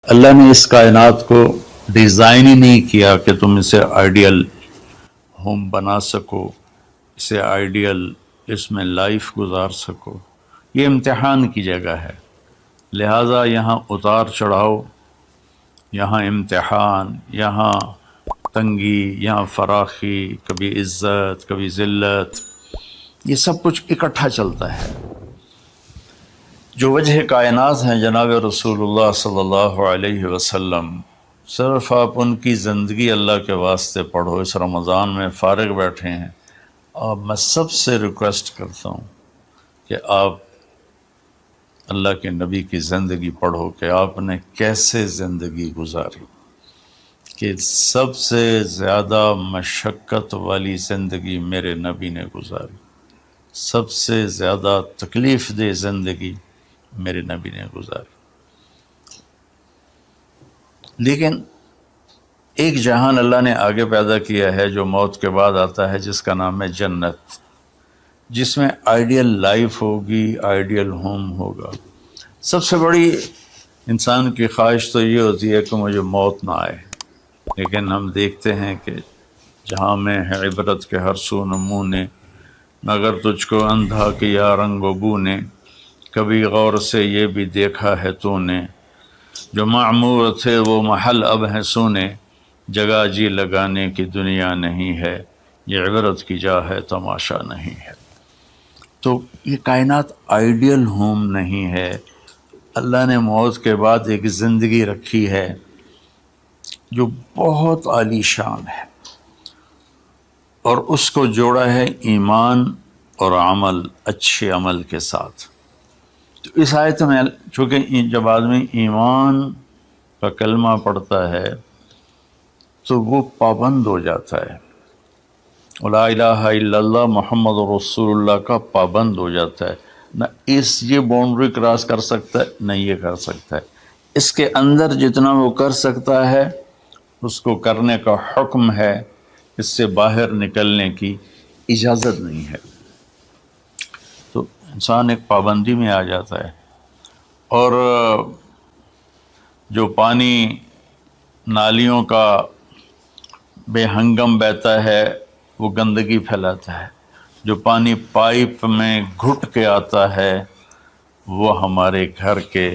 اللہ نے اس کائنات کو ڈیزائن ہی نہیں کیا کہ تم اسے آئیڈیل ہوم بنا سکو، اسے آئیڈیل اس میں لائف گزار سکو۔ یہ امتحان کی جگہ ہے، لہٰذا یہاں اتار چڑھاؤ، یہاں امتحان، یہاں تنگی، یہاں فراخی، کبھی عزت، کبھی ذلت، یہ سب کچھ اکٹھا چلتا ہے۔ جو وجہ کائنات ہیں جناب رسول اللہ صلی اللہ علیہ وسلم، صرف آپ ان کی زندگی اللہ کے واسطے پڑھو۔ اس رمضان میں فارغ بیٹھے ہیں، اور میں سب سے ریکویسٹ کرتا ہوں کہ آپ اللہ کے نبی کی زندگی پڑھو کہ آپ نے کیسے زندگی گزاری، کہ سب سے زیادہ مشقت والی زندگی میرے نبی نے گزاری، سب سے زیادہ تکلیف دہ زندگی میرے نبی نے گزاری۔ لیکن ایک جہان اللہ نے آگے پیدا کیا ہے جو موت کے بعد آتا ہے، جس کا نام ہے جنت، جس میں آئیڈیل لائف ہوگی، آئیڈیل ہوم ہوگا۔ سب سے بڑی انسان کی خواہش تو یہ ہوتی ہے کہ مجھے موت نہ آئے، لیکن ہم دیکھتے ہیں کہ جہاں میں ہے عبرت کے ہر سو نمونے، مگر تجھ کو اندھا کیا رنگ و بو نے، کبھی غور سے یہ بھی دیکھا ہے تو نے، جو معمور تھے وہ محل اب ہیں سونے، جگہ جی لگانے کی دنیا نہیں ہے، یہ عبرت کی جا ہے تماشا نہیں ہے۔ تو یہ کائنات آئیڈیل ہوم نہیں ہے۔ اللہ نے موت کے بعد ایک زندگی رکھی ہے جو بہت عالی شان ہے، اور اس کو جوڑا ہے ایمان اور عمل، اچھے عمل کے ساتھ۔ تو اس آیت میں چونکہ جب آدمی ایمان کا کلمہ پڑھتا ہے تو وہ پابند ہو جاتا ہے، لا الہ الا اللہ محمد رسول اللہ کا پابند ہو جاتا ہے، نہ یہ باؤنڈری کراس کر سکتا ہے، نہ یہ کر سکتا ہے۔ اس کے اندر جتنا وہ کر سکتا ہے اس کو کرنے کا حکم ہے، اس سے باہر نکلنے کی اجازت نہیں ہے۔ تو انسان ایک پابندی میں آ جاتا ہے، اور جو پانی نالیوں کا بے ہنگم بہتا ہے وہ گندگی پھیلاتا ہے، جو پانی پائپ میں گھٹ کے آتا ہے وہ ہمارے گھر کے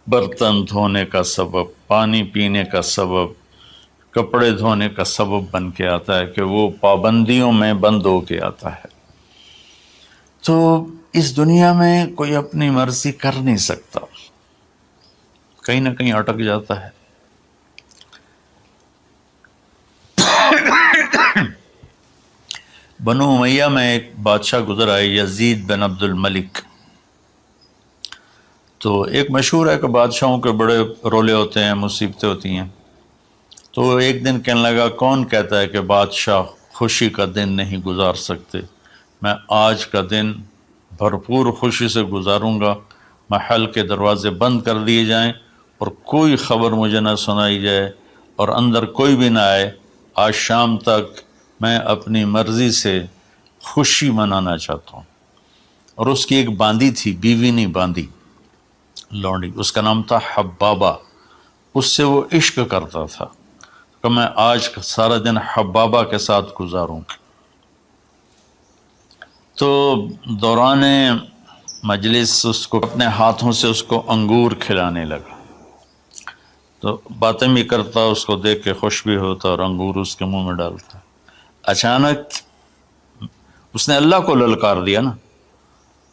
برتن دھونے کا سبب، پانی پینے کا سبب، کپڑے دھونے کا سبب بن کے آتا ہے، کہ وہ پابندیوں میں بند ہو کے آتا ہے۔ تو اس دنیا میں کوئی اپنی مرضی کر نہیں سکتا، کہیں نہ کہیں اٹک جاتا ہے۔ بنو امیہ میں ایک بادشاہ گزر آئے، یزید بن عبد الملک۔ تو ایک مشہور ہے کہ بادشاہوں کے بڑے رولے ہوتے ہیں، مصیبتیں ہوتی ہیں۔ تو ایک دن کہنے لگا، کون کہتا ہے کہ بادشاہ خوشی کا دن نہیں گزار سکتے؟ میں آج کا دن بھرپور خوشی سے گزاروں گا، محل کے دروازے بند کر دیے جائیں اور کوئی خبر مجھے نہ سنائی جائے اور اندر کوئی بھی نہ آئے۔ آج شام تک میں اپنی مرضی سے خوشی منانا چاہتا ہوں۔ اور اس کی ایک باندی تھی، بیوی نہیں باندی، لونڈی، اس کا نام تھا حبابہ۔ اس سے وہ عشق کرتا تھا کہ میں آج سارا دن حبابہ کے ساتھ گزاروں گا۔ تو دوران مجلس اس کو اپنے ہاتھوں سے اس کو انگور کھلانے لگا، تو باتیں بھی کرتا، اس کو دیکھ کے خوش بھی ہوتا اور انگور اس کے منہ میں ڈالتا۔ اچانک اس نے اللہ کو للکار دیا نا،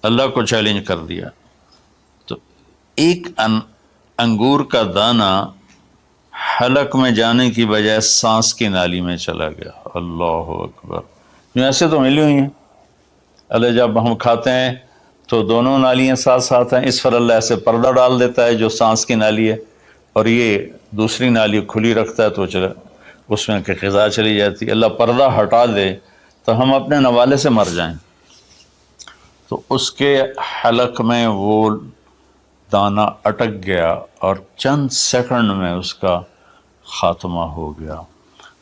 اللہ کو چیلنج کر دیا، تو ایک انگور کا دانہ حلق میں جانے کی بجائے سانس کی نالی میں چلا گیا۔ اللہ اکبر! ایسے تو ملی ہوئی ہیں اللہ، جب ہم کھاتے ہیں تو دونوں نالیاں ساتھ ساتھ ہیں، اس پر اللہ ایسے پردہ ڈال دیتا ہے جو سانس کی نالی ہے، اور یہ دوسری نالی کھلی رکھتا ہے تو چلا اس میں کہ غذا چلی جاتی ہے۔ اللہ پردہ ہٹا دے تو ہم اپنے نوالے سے مر جائیں۔ تو اس کے حلق میں وہ دانہ اٹک گیا اور چند سیکنڈ میں اس کا خاتمہ ہو گیا،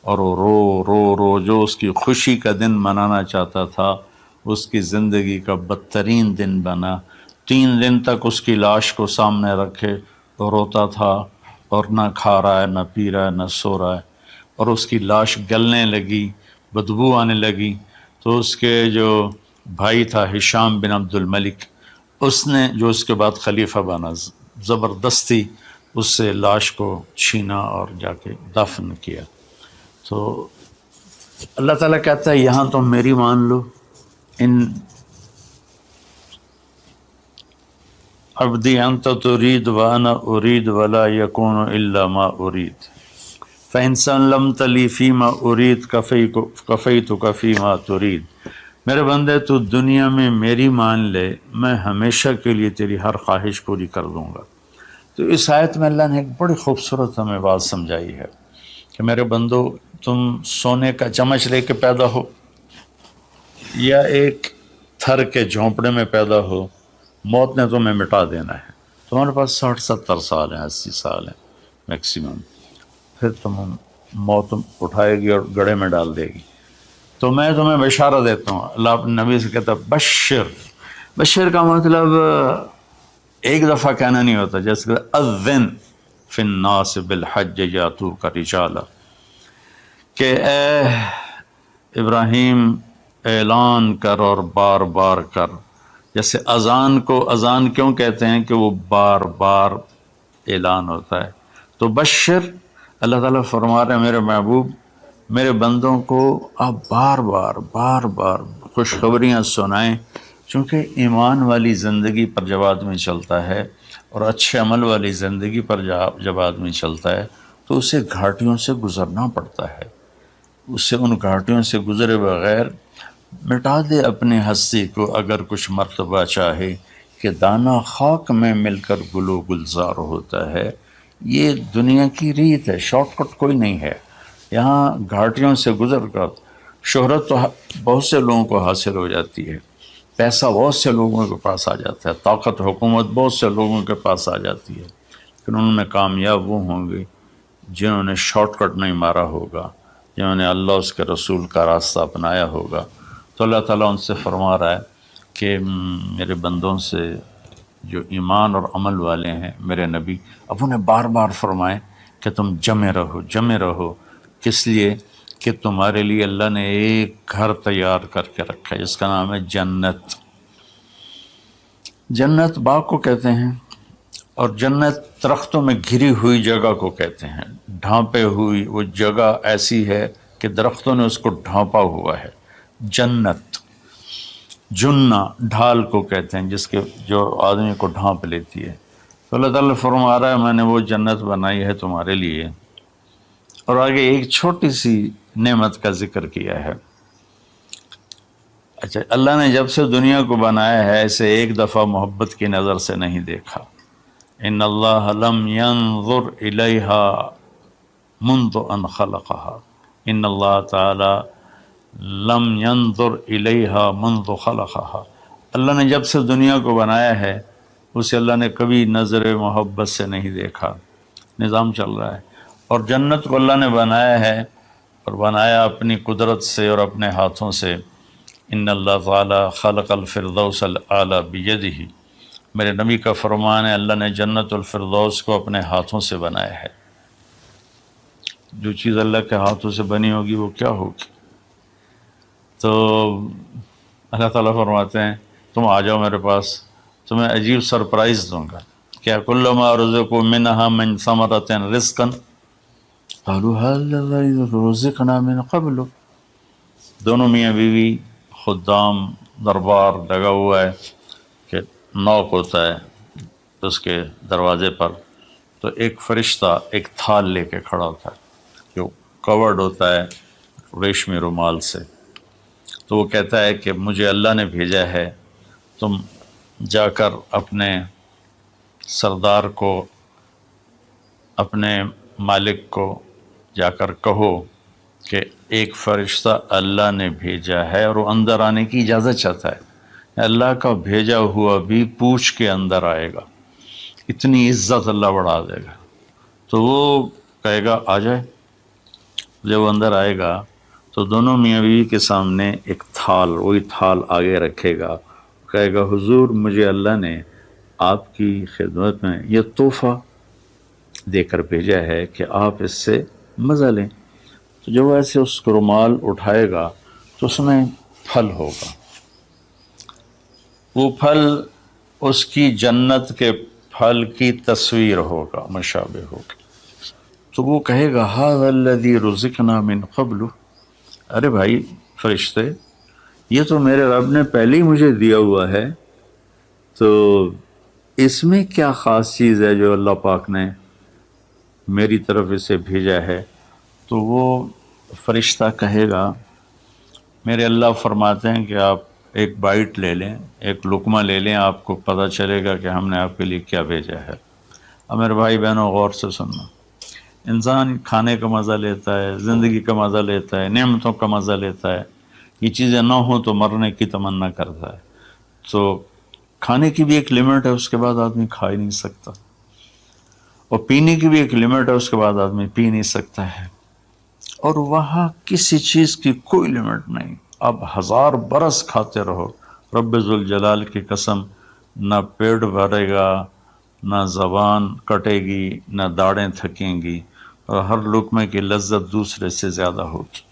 اور وہ رو رو رو جو اس کی خوشی کا دن منانا چاہتا تھا اس کی زندگی کا بدترین دن بنا۔ 3 دن تک اس کی لاش کو سامنے رکھے، روتا تھا اور نہ کھا رہا ہے، نہ پی رہا ہے، نہ سو رہا ہے، اور اس کی لاش گلنے لگی، بدبو آنے لگی، تو اس کے جو بھائی تھا ہشام بن عبد الملک، اس نے جو اس کے بعد خلیفہ بنا، زبردستی اس سے لاش کو چھینا اور جا کے دفن کیا۔ تو اللہ تعالیٰ کہتا ہے یہاں تم میری مان لو، ان عبدی انت ترید وانا ارید ولا یکون الا ما ارید فإن سلمت لی فیما ارید کفیتک فیما ترید۔ میرے بندے تو دنیا میں میری مان لے، میں ہمیشہ کے لیے تیری ہر خواہش پوری کر دوں گا۔ تو اس آیت میں اللہ نے ایک بڑی خوبصورت ہمیں بات سمجھائی ہے کہ میرے بندو، تم سونے کا چمچ لے کے پیدا ہو یا ایک تھر کے جھونپڑے میں پیدا ہو، موت نے تمہیں مٹا دینا ہے۔ تمہارے پاس 60-70 سال ہیں، 80 سال ہیں میکسیمم، پھر موت اٹھائے گی اور گڑھے میں ڈال دے گی۔ تو میں تمہیں بشارہ دیتا ہوں، اللہ اپنے نبی سے کہتا بشر۔ بشر کا مطلب ایک دفعہ کہنا نہیں ہوتا، جیسے کہ اذن فی الناس بالحج یاتوک رجالا، کہ اے ابراہیم اعلان کر اور بار بار کر۔ جیسے اذان کو اذان کیوں کہتے ہیں کہ وہ بار بار اعلان ہوتا ہے۔ تو بشر، اللہ تعالیٰ فرما رہے ہیں میرے محبوب، میرے بندوں کو آپ بار بار خوشخبریاں سنائیں، چونکہ ایمان والی زندگی پر جب آدمی چلتا ہے اور اچھے عمل والی زندگی پر جب آدمی چلتا ہے تو اسے گھاٹیوں سے گزرنا پڑتا ہے۔ اسے ان گھاٹیوں سے گزرے بغیر مٹا دے اپنے ہستی کو اگر کچھ مرتبہ چاہے کہ دانہ خاک میں مل کر گل و گلزار ہوتا ہے۔ یہ دنیا کی ریت ہے، شارٹ کٹ کوئی نہیں ہے۔ یہاں گھاٹیوں سے گزر کر شہرت تو بہت سے لوگوں کو حاصل ہو جاتی ہے، پیسہ بہت سے لوگوں کے پاس آ جاتا ہے، طاقت حکومت بہت سے لوگوں کے پاس آ جاتی ہے، لیکن ان میں کامیاب وہ ہوں گے جنہوں نے شارٹ کٹ نہیں مارا ہوگا، جنہوں نے اللہ اس کے رسول کا راستہ اپنایا ہوگا۔ تو اللہ تعالیٰ ان سے فرما رہا ہے کہ میرے بندوں سے جو ایمان اور عمل والے ہیں، میرے نبی اب انہیں بار بار فرمائیں کہ تم جمے رہو۔ کس لیے؟ کہ تمہارے لیے اللہ نے ایک گھر تیار کر کے رکھا ہے جس کا نام ہے جنت۔ جنت باغ کو کہتے ہیں، اور جنت درختوں میں گھری ہوئی جگہ کو کہتے ہیں۔ ڈھانپے ہوئی وہ جگہ ایسی ہے کہ درختوں نے اس کو ڈھانپا ہوا ہے۔ جنت جنہ ڈھال کو کہتے ہیں، جس کے جو آدمی کو ڈھانپ لیتی ہے۔ تو اللہ تعالیٰ فرما رہا ہے میں نے وہ جنت بنائی ہے تمہارے لیے۔ اور آگے ایک چھوٹی سی نعمت کا ذکر کیا ہے۔ اچھا، اللہ نے جب سے دنیا کو بنایا ہے اسے ایک دفعہ محبت کی نظر سے نہیں دیکھا۔ ان اللہ لم ينظر الیہا منذ ان خلقہا، ان اللہ تعالی لم ينظر الیہا منذ خلقہا، اللہ نے جب سے دنیا کو بنایا ہے اسے اللہ نے کبھی نظر محبت سے نہیں دیکھا۔ نظام چل رہا ہے، اور جنت کو اللہ نے بنایا ہے، اور بنایا اپنی قدرت سے اور اپنے ہاتھوں سے۔ ان اللہ تعالی خلق الفردوس الاعلی بیدہ، میرے نبی کا فرمان ہے اللہ نے جنت الفردوس کو اپنے ہاتھوں سے بنایا ہے۔ جو چیز اللہ کے ہاتھوں سے بنی ہوگی وہ کیا ہوگی؟ تو اللہ تعالیٰ فرماتے ہیں تم آ جاؤ میرے پاس، تمہیں عجیب سرپرائز دوں گا۔ کیا کلما رزقوا منہا من ثمرۃ رزقا قالوا هذا الذی رزقنا من قبل۔ دونوں میاں بیوی، خدام، دربار لگا ہوا ہے کہ نوک ہوتا ہے اس کے دروازے پر، تو ایک فرشتہ ایک تھال لے کے کھڑا ہوتا ہے جو کورڈ ہوتا ہے ریشمی رومال سے۔ تو وہ کہتا ہے کہ مجھے اللہ نے بھیجا ہے، تم جا کر اپنے سردار کو، اپنے مالک کو جا کر کہو کہ ایک فرشتہ اللہ نے بھیجا ہے اور وہ اندر آنے کی اجازت چاہتا ہے۔ اللہ کا بھیجا ہوا بھی پوچھ کے اندر آئے گا، اتنی عزت اللہ بڑھا دے گا۔ تو وہ کہے گا آ جائے۔ جب وہ اندر آئے گا تو دونوں میاں بیوی کے سامنے ایک تھال، وہی تھال آگے رکھے گا، کہے گا حضور مجھے اللہ نے آپ کی خدمت میں یہ تحفہ دے کر بھیجا ہے کہ آپ اس سے مزہ لیں۔ تو جب ایسے اس کو رومال اٹھائے گا تو اس میں پھل ہوگا، وہ پھل اس کی جنت کے پھل کی تصویر ہوگا، مشابہ ہوگا۔ تو وہ کہے گا ھذا الذی رزقنا من قبل، ارے بھائی فرشتے، یہ تو میرے رب نے پہلے ہی مجھے دیا ہوا ہے، تو اس میں کیا خاص چیز ہے جو اللہ پاک نے میری طرف اسے بھیجا ہے؟ تو وہ فرشتہ کہے گا میرے اللہ فرماتے ہیں کہ آپ ایک بائٹ لے لیں، ایک لقمہ لے لیں، آپ کو پتہ چلے گا کہ ہم نے آپ کے لیے کیا بھیجا ہے۔ اب میرے بھائی بہنوں غور سے سننا، انسان کھانے کا مزہ لیتا ہے، زندگی کا مزہ لیتا ہے، نعمتوں کا مزہ لیتا ہے، یہ چیزیں نہ ہوں تو مرنے کی تمنا کرتا ہے۔ تو کھانے کی بھی ایک لمٹ ہے، اس کے بعد آدمی کھا ہی نہیں سکتا، اور پینے کی بھی ایک لمٹ ہے، اس کے بعد آدمی پی نہیں سکتا ہے، اور وہاں کسی چیز کی کوئی لمٹ نہیں، اب 1000 برس کھاتے رہو، رب ذوالجلال کی قسم، نہ پیٹ بھرے گا، نہ زبان کٹے گی، نہ داڑیں تھکیں گی، اور ہر لقمے کی لذت دوسرے سے زیادہ ہوگی۔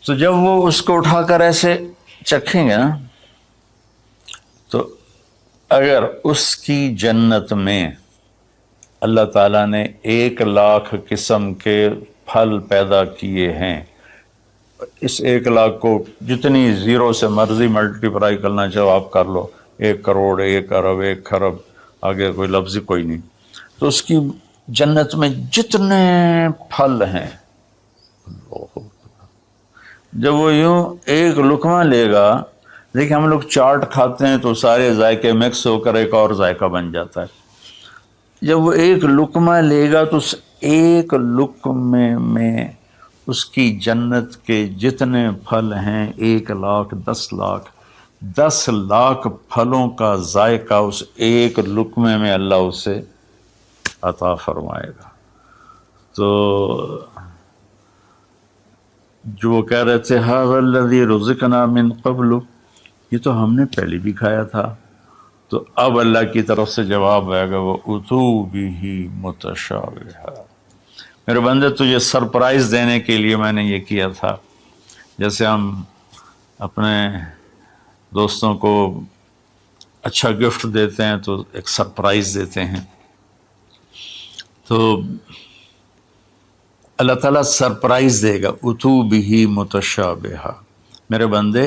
تو جب وہ اس کو اٹھا کر ایسے چکھیں گے نا، تو اگر اس کی جنت میں اللہ تعالیٰ نے 1,00,000 قسم کے پھل پیدا کیے ہیں، اس 1,00,000 کو جتنی زیرو سے مرضی ملٹیپلائی کرنا چاہو آپ کر لو، 1 کروڑ، 1 ارب، 1 خرب، آگے کوئی لفظ کوئی نہیں۔ تو اس کی جنت میں جتنے پھل ہیں، جب وہ یوں ایک لقمہ لے گا، دیکھیں ہم لوگ چاٹ کھاتے ہیں تو سارے ذائقے مکس ہو کر ایک اور ذائقہ بن جاتا ہے، جب وہ ایک لقمہ لے گا تو اس ایک لقمے میں اس کی جنت کے جتنے پھل ہیں 1,00,000، 10,00,000، 10,00,000 پھلوں کا ذائقہ اس ایک لقمے میں اللہ اسے عطا فرمائے گا۔ تو جو وہ کہہ رہے تھے ھذا الذی رزقنا من قبل، یہ تو ہم نے پہلے بھی کھایا تھا، تو اب اللہ کی طرف سے جواب آئے گا وہ اتو بہ متشابہا، میرے بندے تجھے سرپرائز دینے کے لیے میں نے یہ کیا تھا، جیسے ہم اپنے دوستوں کو اچھا گفٹ دیتے ہیں تو ایک سرپرائز دیتے ہیں، تو اللہ تعالیٰ سرپرائز دے گا اتو بہ متشابہا، میرے بندے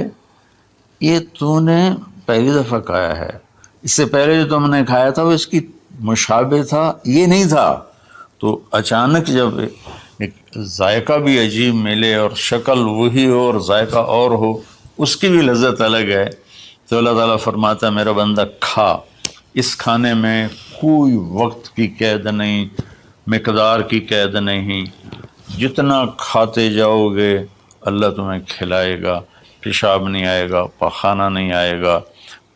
یہ تو نے پہلی دفعہ کھایا ہے، اس سے پہلے جو تم نے کھایا تھا وہ اس کی مشابہ تھا، یہ نہیں تھا۔ تو اچانک جب ایک ذائقہ بھی عجیب ملے اور شکل وہی ہو اور ذائقہ اور ہو، اس کی بھی لذت الگ ہے، تو اللہ تعالیٰ فرماتا ہے میرا بندہ کھا، اس کھانے میں کوئی وقت کی قید نہیں، مقدار کی قید نہیں، جتنا کھاتے جاؤ گے اللہ تمہیں کھلائے گا، پیشاب نہیں آئے گا، پاخانہ نہیں آئے گا،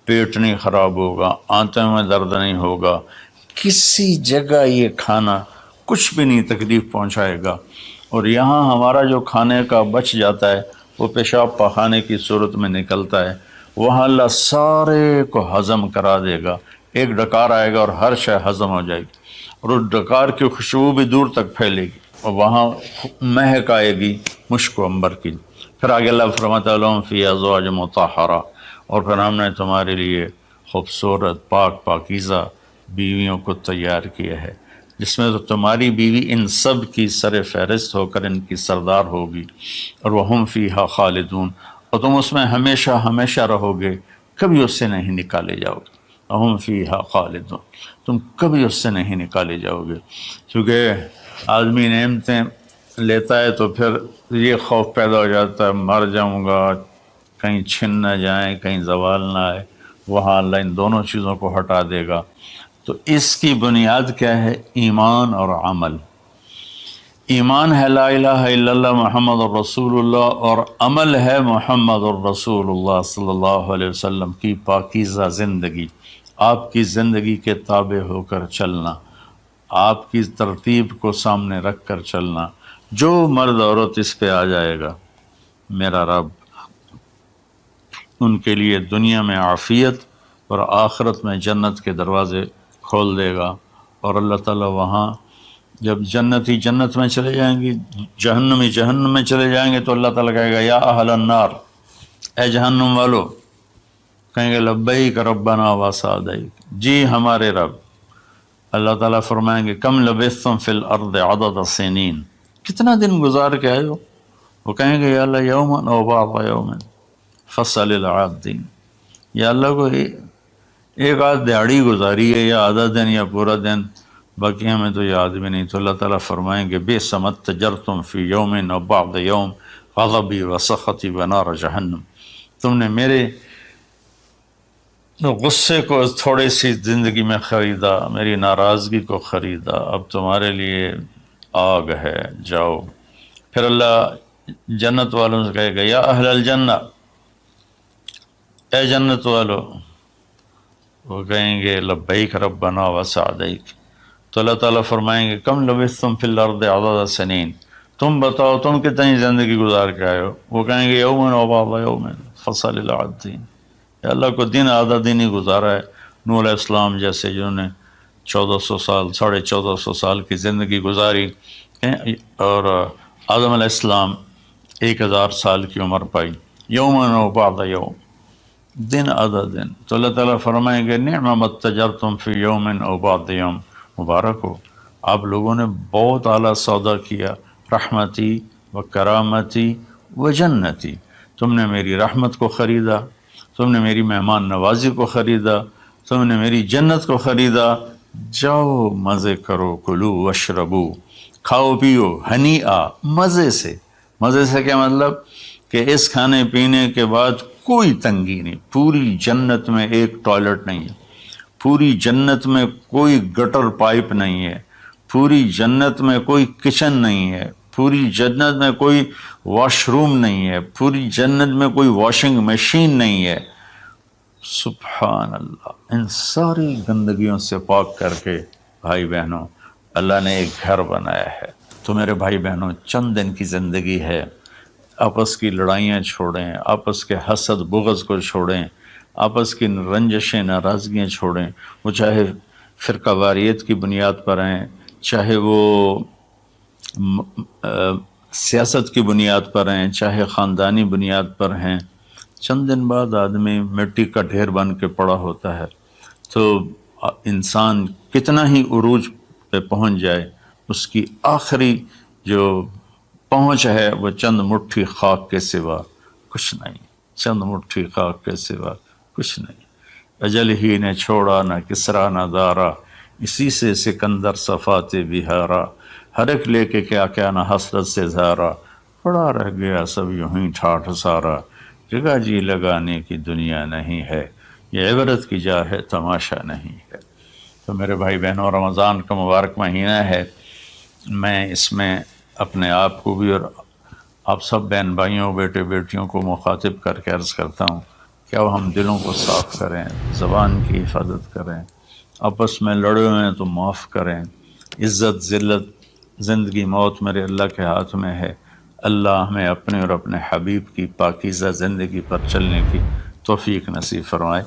پیٹ نہیں خراب ہوگا، آنتوں میں درد نہیں ہوگا، کسی جگہ یہ کھانا کچھ بھی نہیں تکلیف پہنچائے گا، اور یہاں ہمارا جو کھانے کا بچ جاتا ہے وہ پیشاب پاخانے کی صورت میں نکلتا ہے، وہاں اللہ سارے کو ہضم کرا دے گا، ایک ڈکار آئے گا اور ہر شے ہضم ہو جائے گی، اور اس ڈکار کی خوشبو بھی دور تک پھیلے گی، اور وہاں مہک آئے گی مشک و عنبر کی۔ پھر آگے اللہ فرماتا ہے لہم فیہا ازواج مطہرہ، اور پھر ہم نے تمہارے لیے خوبصورت پاک پاکیزہ بیویوں کو تیار کیا ہے، جس میں تو تمہاری بیوی ان سب کی سر فہرست ہو کر ان کی سردار ہوگی، اور وہم فیہا خالدون، اور تم اس میں ہمیشہ ہمیشہ رہو گے، کبھی اس سے نہیں نکالے جاؤ گے، وہم فیہا خالدون، تم کبھی اس سے نہیں نکالے جاؤ گے، کیونکہ آدمی نعمتیں لیتا ہے تو پھر یہ خوف پیدا ہو جاتا ہے مر جاؤں گا، کہیں چھن نہ جائیں، کہیں زوال نہ آئے، وہاں اللہ ان دونوں چیزوں کو ہٹا دے گا۔ تو اس کی بنیاد کیا ہے؟ ایمان اور عمل۔ ایمان ہے لا الہ الا اللہ محمد الرسول اللہ، اور عمل ہے محمد الرسول اللہ صلی اللہ علیہ وسلم کی پاکیزہ زندگی، آپ کی زندگی کے تابع ہو کر چلنا، آپ کی ترتیب کو سامنے رکھ کر چلنا، جو مرد عورت اس پہ آ جائے گا میرا رب ان کے لیے دنیا میں عافیت اور آخرت میں جنت کے دروازے کھول دے گا، اور اللہ تعالیٰ وہاں جب جنتی جنت میں چلے جائیں گے، جہنمی جہنم میں چلے جائیں گے، تو اللہ تعالیٰ کہے گا یا اہل النار، اے جہنم والو، کہیں گے لبیک ربنا و سعدیک، جی ہمارے رب۔ اللہ تعالیٰ فرمائیں گے کم لبثتم فی الارض عدد سنین، کتنا دن گزار کے آئے ہو؟ وہ کہیں گے یا اللہ یومن او بعض یومن فصل العادین، یا اللہ کو ایک آدھ دیہڑی گزاری ہے، یا آدھا دن یا پورا دن، باقی ہمیں تو یاد بھی نہیں۔ تو اللہ تعالیٰ فرمائیں گے بئس ما اتجرتم فی یوم او بعض یوم غضبی و سخطی و نار جہنم، تم نے میرے غصے کو تھوڑی سی زندگی میں خریدا، میری ناراضگی کو خریدا، اب تمہارے لیے آگ ہے، جاؤ۔ پھر اللہ جنت والوں سے کہے گا یا اہل الجنہ، اے جنت والو، وہ کہیں گے لبیک ربنا و سعدیک، تو اللہ تعالیٰ فرمائیں گے کم لبثتم فی الارض عدد سنین، تم بتاؤ تم کتنی زندگی گزار کے آئے ہو؟ وہ کہیں گے یومن و بعض یومن فصل العادین، یا اللہ کو دن آدھا دن ہی گزارا ہے۔ نوح علیہ السلام جیسے جنہوں نے 1400 سال 1450 سال کی زندگی گزاری، اور آدم علیہ السلام 1000 سال کی عمر پائی، یومن و بعض یوم، دن آدھا دن۔ تو اللہ تعالیٰ فرمائیں گے نعم ما اتجرتم فی یوم او بعض یوم، مبارک ہو، آپ لوگوں نے بہت اعلیٰ سودا کیا، رحمتی و کرامتی و جنتی، تم نے میری رحمت کو خریدا، تم نے میری مہمان نوازی کو خریدا، تم نے میری جنت کو خریدا، جاؤ مزے کرو، کلو واشربو، کھاؤ پیو، ہنیئا، مزے سے۔ مزے سے کیا مطلب؟ کہ اس کھانے پینے کے بعد کوئی تنگی نہیں، پوری جنت میں ایک ٹوائلٹ نہیں ہے، پوری جنت میں کوئی گٹر پائپ نہیں ہے، پوری جنت میں کوئی کچن نہیں ہے، پوری جنت میں کوئی واش روم نہیں ہے، پوری جنت میں کوئی واشنگ مشین نہیں ہے۔ سبحان اللہ، ان ساری گندگیوں سے پاک کر کے بھائی بہنوں اللہ نے ایک گھر بنایا ہے۔ تو میرے بھائی بہنوں، چند دن کی زندگی ہے، آپس کی لڑائیاں چھوڑیں، آپس کے حسد بغض کو چھوڑیں، آپس کی رنجشیں ناراضگیاں چھوڑیں، وہ چاہے فرقہ واریت کی بنیاد پر ہیں، چاہے وہ سیاست کی بنیاد پر ہیں، چاہے خاندانی بنیاد پر ہیں۔ چند دن بعد آدمی مٹی کا ڈھیر بن کے پڑا ہوتا ہے، تو انسان کتنا ہی عروج پہ پہنچ جائے، اس کی آخری جو پہنچ ہے وہ چند مٹھی خاک کے سوا کچھ نہیں، چند مٹھی خاک کے سوا کچھ نہیں۔ اجل ہی نے چھوڑا نہ کسرا نہ دارا، اسی سے سکندر صفات بہارا، ہر ایک لے کے کیا کیا نہ حسرت سے زارا، پڑا رہ گیا سب یوں ہی ٹھاٹھ سارا، جگہ جی لگانے کی دنیا نہیں ہے، یہ عبرت کی جا ہے تماشا نہیں ہے۔ تو میرے بھائی بہنوں، رمضان کا مبارک مہینہ ہے، میں اس میں اپنے آپ کو بھی اور آپ سب بہن بھائیوں بیٹے بیٹیوں کو مخاطب کر کے عرض کرتا ہوں کہ اب ہم دلوں کو صاف کریں، زبان کی حفاظت کریں، آپس میں لڑے ہوئے ہیں تو معاف کریں، عزت ذلت زندگی موت میرے اللہ کے ہاتھ میں ہے۔ اللہ ہمیں اپنے اور اپنے حبیب کی پاکیزہ زندگی پر چلنے کی توفیق نصیب فرمائے۔